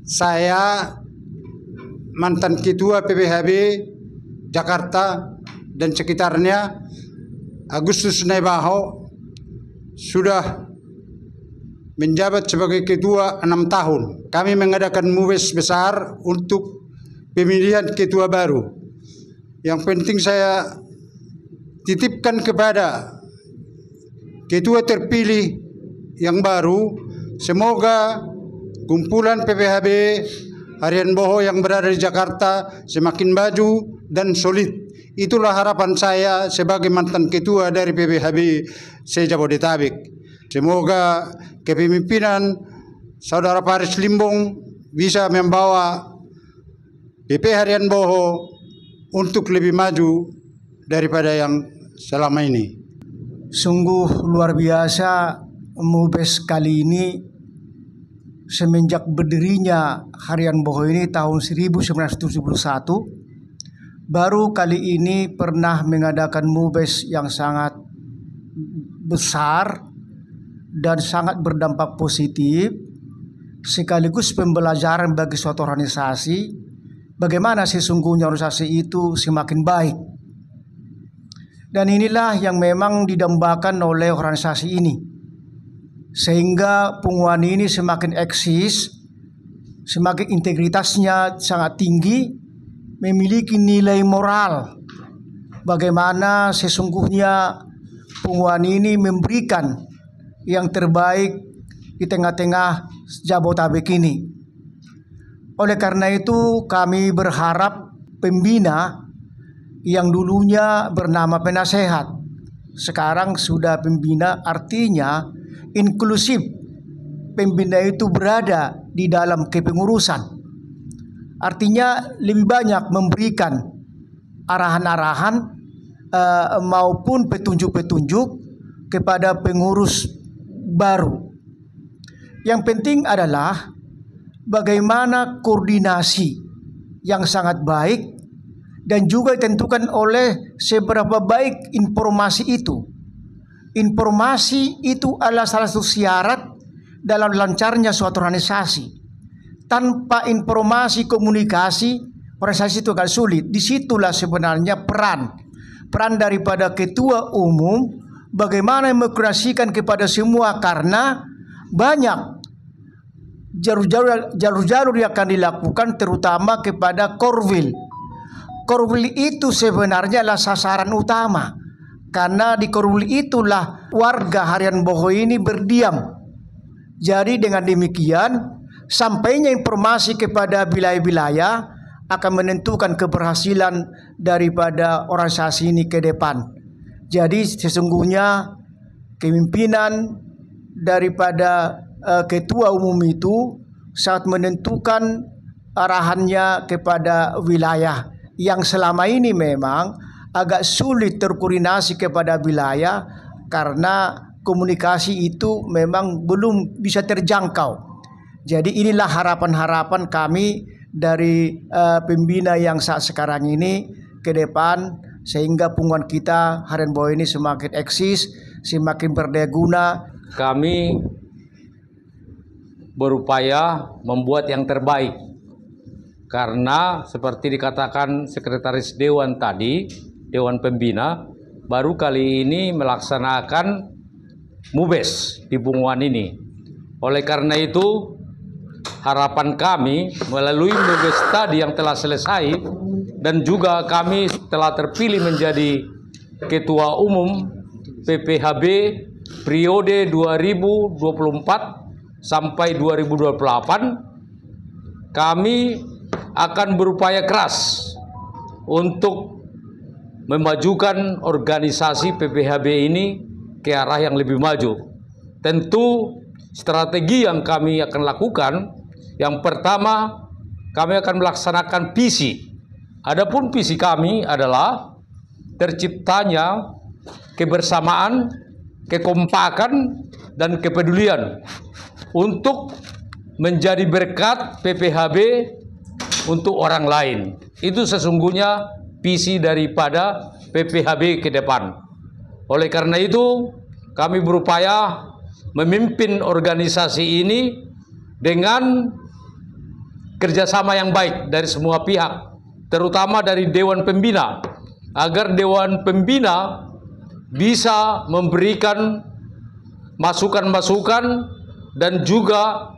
Saya mantan ketua PPHB Jakarta dan sekitarnya, Agustus Naibaho, sudah menjabat sebagai ketua 6 tahun. Kami mengadakan muwes besar untuk pemilihan ketua baru. Yang penting saya titipkan kepada ketua terpilih yang baru, semoga kumpulan PPHB Harian Boho yang berada di Jakarta semakin maju dan solid. Itulah harapan saya sebagai mantan ketua dari PPHB se-Jabodetabek. Semoga kepemimpinan Saudara Paris Limbong bisa membawa PP Harian Boho untuk lebih maju daripada yang selama ini. Sungguh luar biasa Mubes kali ini. Semenjak berdirinya Harian Boho ini tahun 1971, baru kali ini pernah mengadakan Mubes yang sangat besar dan sangat berdampak positif, sekaligus pembelajaran bagi suatu organisasi, bagaimana sesungguhnya organisasi itu semakin baik. Dan inilah yang memang didambakan oleh organisasi ini, sehingga Pungwani ini semakin eksis, semakin integritasnya sangat tinggi, memiliki nilai moral. Bagaimana sesungguhnya Pungwani ini memberikan yang terbaik di tengah-tengah Jabodetabek ini. Oleh karena itu kami berharap pembina yang dulunya bernama penasehat, sekarang sudah pembina, artinya inklusif. Pembina itu berada di dalam kepengurusan, artinya lebih banyak memberikan arahan-arahan maupun petunjuk-petunjuk kepada pengurus baru. Yang penting adalah bagaimana koordinasi yang sangat baik dan juga ditentukan oleh seberapa baik informasi itu. Informasi itu adalah salah satu syarat dalam lancarnya suatu organisasi. Tanpa informasi komunikasi, organisasi itu akan sulit. Disitulah sebenarnya peran daripada ketua umum, bagaimana mengkoordinasikan kepada semua, karena banyak jalur-jalur yang akan dilakukan, terutama kepada Korwil. Korwil itu sebenarnya adalah sasaran utama, karena di Korwil itulah warga Harian Boho ini berdiam. Jadi dengan demikian, sampainya informasi kepada wilayah-wilayah akan menentukan keberhasilan daripada organisasi ini ke depan. Jadi sesungguhnya kepemimpinan daripada ketua umum itu sangat menentukan arahannya kepada wilayah yang selama ini memang agak sulit terkoordinasi kepada wilayah karena komunikasi itu memang belum bisa terjangkau. Jadi inilah harapan-harapan kami dari pembina yang saat sekarang ini ke depan, sehingga Pungwan kita Harian Boho ini semakin eksis, semakin berdaya guna. Kami berupaya membuat yang terbaik, karena seperti dikatakan Sekretaris Dewan tadi, Dewan Pembina baru kali ini melaksanakan Mubes di Pungwan ini. Oleh karena itu harapan kami melalui Mubes tadi yang telah selesai, dan juga kami telah terpilih menjadi Ketua Umum PPHB periode 2024 sampai 2028, kami akan berupaya keras untuk memajukan organisasi PPHB ini ke arah yang lebih maju. Tentu strategi yang kami akan lakukan, yang pertama kami akan melaksanakan visi. Adapun visi kami adalah terciptanya kebersamaan, kekompakan, dan kepedulian untuk menjadi berkat PPHB untuk orang lain. Itu sesungguhnya visi daripada PPHB ke depan. Oleh karena itu, kami berupaya memimpin organisasi ini dengan kerjasama yang baik dari semua pihak, terutama dari Dewan Pembina, agar Dewan Pembina bisa memberikan masukan-masukan dan juga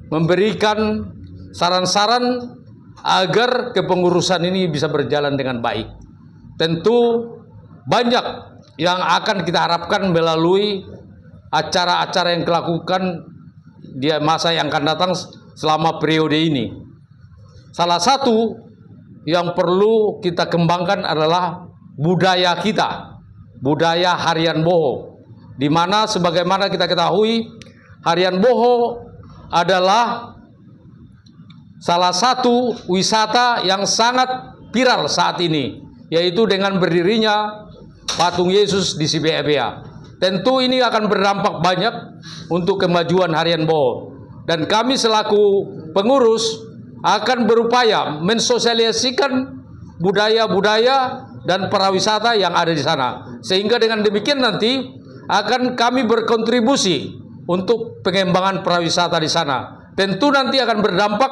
memberikan saran-saran agar kepengurusan ini bisa berjalan dengan baik. Tentu banyak yang akan kita harapkan melalui acara-acara yang dilakukan di masa yang akan datang selama periode ini. Salah satu yang perlu kita kembangkan adalah budaya kita, budaya Harian Boho, di mana sebagaimana kita ketahui Harian Boho adalah salah satu wisata yang sangat viral saat ini, yaitu dengan berdirinya patung Yesus di Sibea. Tentu ini akan berdampak banyak untuk kemajuan Harian Boho, dan kami selaku pengurus akan berupaya mensosialisasikan budaya-budaya dan pariwisata yang ada di sana, sehingga dengan demikian nanti akan kami berkontribusi untuk pengembangan pariwisata di sana. Tentu nanti akan berdampak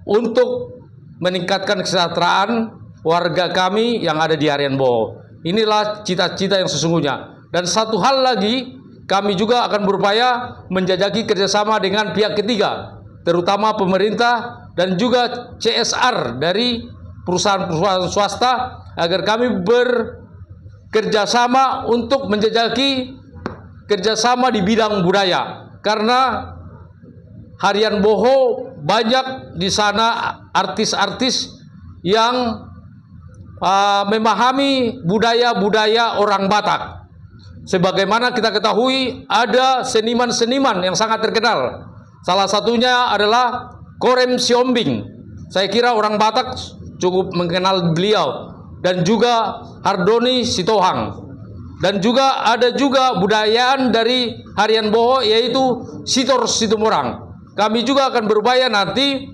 untuk meningkatkan kesejahteraan warga kami yang ada di Harian Boho. Inilah cita-cita yang sesungguhnya. Dan satu hal lagi, kami juga akan berupaya menjajaki kerjasama dengan pihak ketiga, terutama pemerintah dan juga CSR dari perusahaan-perusahaan swasta, agar kami bekerjasama untuk menjajaki kerjasama di bidang budaya. Karena Harian Boho banyak di sana artis-artis yang memahami budaya-budaya orang Batak. Sebagaimana kita ketahui, ada seniman-seniman yang sangat terkenal. Salah satunya adalah Korem Siombing. Saya kira orang Batak cukup mengenal beliau. Dan juga Hardoni Sitohang. Dan juga ada juga budayaan dari Harian Boho, yaitu Sitor Situmorang. Kami juga akan berupaya nanti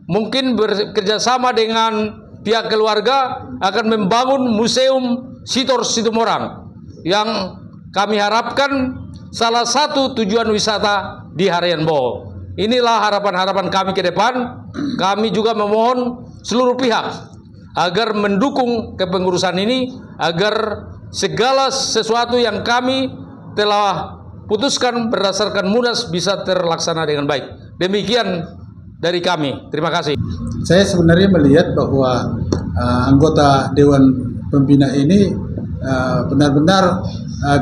mungkin bekerjasama dengan pihak keluarga akan membangun museum Sitor Situmorang, yang kami harapkan salah satu tujuan wisata di Harian Boho. Inilah harapan-harapan kami ke depan. Kami juga memohon seluruh pihak agar mendukung kepengurusan ini, agar segala sesuatu yang kami telah putuskan berdasarkan Munas bisa terlaksana dengan baik. Demikian dari kami. Terima kasih. Saya sebenarnya melihat bahwa anggota Dewan Pembina ini benar-benar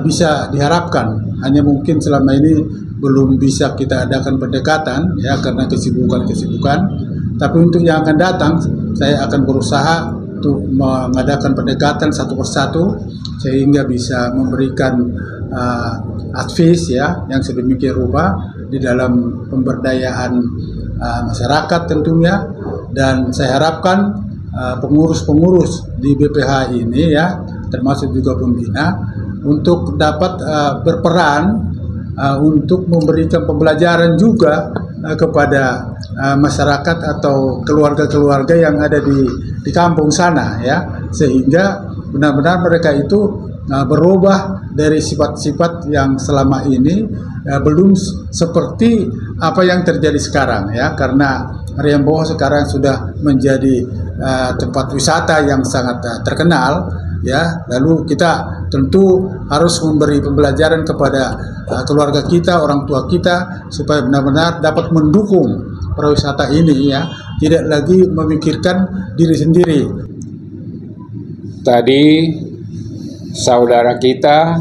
bisa diharapkan. Hanya mungkin selama ini belum bisa kita adakan pendekatan ya karena kesibukan. Tapi untuk yang akan datang, saya akan berusaha untuk mengadakan pendekatan satu persatu sehingga bisa memberikan advice ya yang sedemikian rupa di dalam pemberdayaan masyarakat tentunya. Dan saya harapkan pengurus-pengurus di BPH ini ya, termasuk juga pembina, untuk dapat berperan untuk memberikan pembelajaran juga kepada masyarakat atau keluarga-keluarga yang ada di kampung sana ya, sehingga benar-benar mereka itu berubah dari sifat-sifat yang selama ini belum seperti apa yang terjadi sekarang ya, karena Harian Boho sekarang sudah menjadi tempat wisata yang sangat terkenal ya. Lalu kita tentu harus memberi pembelajaran kepada keluarga kita, orang tua kita, supaya benar-benar dapat mendukung pariwisata ini ya, tidak lagi memikirkan diri sendiri. Tadi saudara kita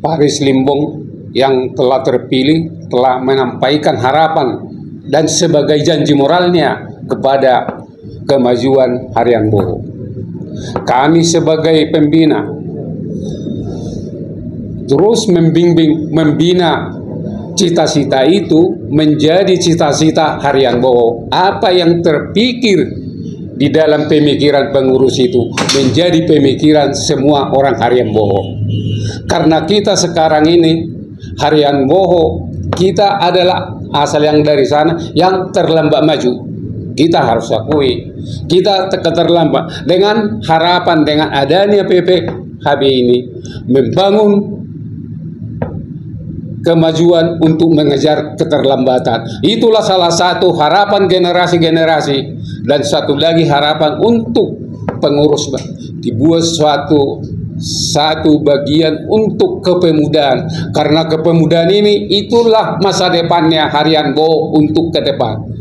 Paris Limbong yang telah terpilih telah menyampaikan harapan dan sebagai janji moralnya kepada kemajuan Harian Boho. Kami sebagai pembina terus membimbing, membina cita-cita itu menjadi cita-cita Harian Boho. Apa yang terpikir di dalam pemikiran pengurus itu menjadi pemikiran semua orang Harian Boho. Karena kita sekarang ini Harian Boho, kita adalah asal yang dari sana yang terlambat maju. Kita harus akui, kita terlambat. Dengan harapan dengan adanya PPHB ini membangun kemajuan untuk mengejar keterlambatan. Itulah salah satu harapan generasi-generasi, dan satu lagi harapan untuk pengurus, dibuat satu bagian untuk kepemudaan, karena kepemudaan ini itulah masa depannya Harian Boho untuk ke depan.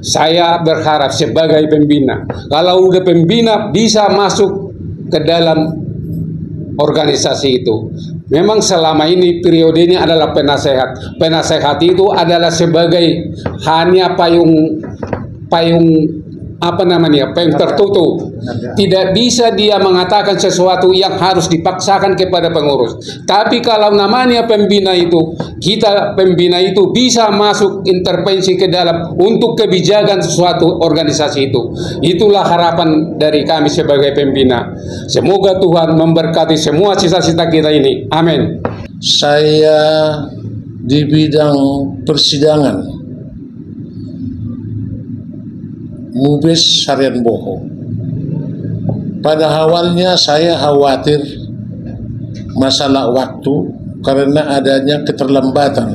Saya berharap sebagai pembina, kalau udah pembina bisa masuk ke dalam organisasi itu. Memang selama ini periodenya adalah penasehat. Penasehat itu adalah sebagai hanya payung payung tertutup. Tidak bisa dia mengatakan sesuatu yang harus dipaksakan kepada pengurus. Tapi kalau namanya pembina itu, kita pembina itu bisa masuk intervensi ke dalam untuk kebijakan sesuatu organisasi itu. Itulah harapan dari kami sebagai pembina. Semoga Tuhan memberkati semua cita-cita kita ini. Amin. Saya di bidang persidangan Mubes Harian Boho. Pada awalnya saya khawatir masalah waktu karena adanya keterlambatan.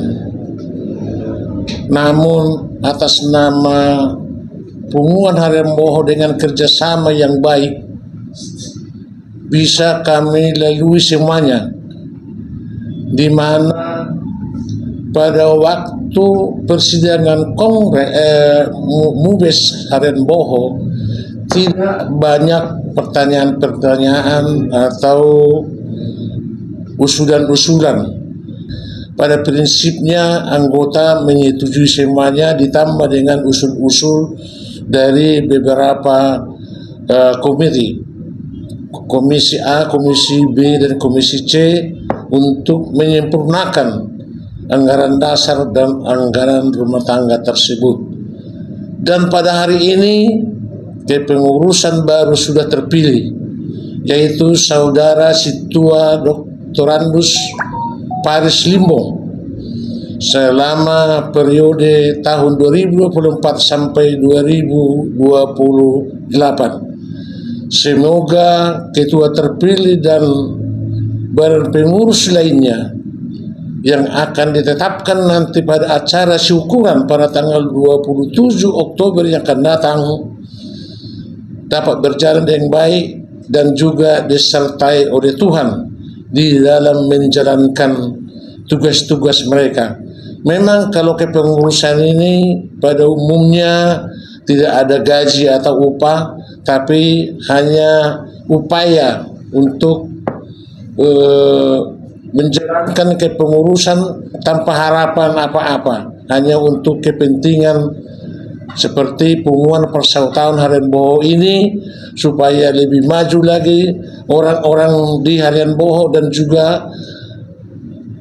Namun atas nama Pemuan Harian Boho dengan kerjasama yang baik, bisa kami lalui semuanya, di mana pada waktu persidangan Mubes Harian Boho tidak banyak pertanyaan-pertanyaan atau usulan-usulan. Pada prinsipnya anggota menyetujui semuanya, ditambah dengan usul-usul dari beberapa komisi, Komisi A, Komisi B, dan Komisi C untuk menyempurnakan anggaran dasar dan anggaran rumah tangga tersebut. Dan pada hari ini kepengurusan baru sudah terpilih, yaitu Saudara Situa Doktorandus Paris Limbo selama periode tahun 2024 sampai 2028. Semoga ketua terpilih dan badan pengurus lainnya yang akan ditetapkan nanti pada acara syukuran pada tanggal 27 Oktober yang akan datang dapat berjalan dengan baik dan juga disertai oleh Tuhan di dalam menjalankan tugas-tugas mereka. Memang kalau kepengurusan ini pada umumnya tidak ada gaji atau upah, tapi hanya upaya untuk menjalankan kepengurusan tanpa harapan apa-apa, hanya untuk kepentingan seperti Pemuan Persaudaraan Harian Boho ini supaya lebih maju lagi orang-orang di Harian Boho dan juga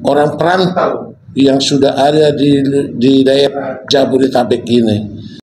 orang perantau yang sudah ada di daerah Jabodetabek ini.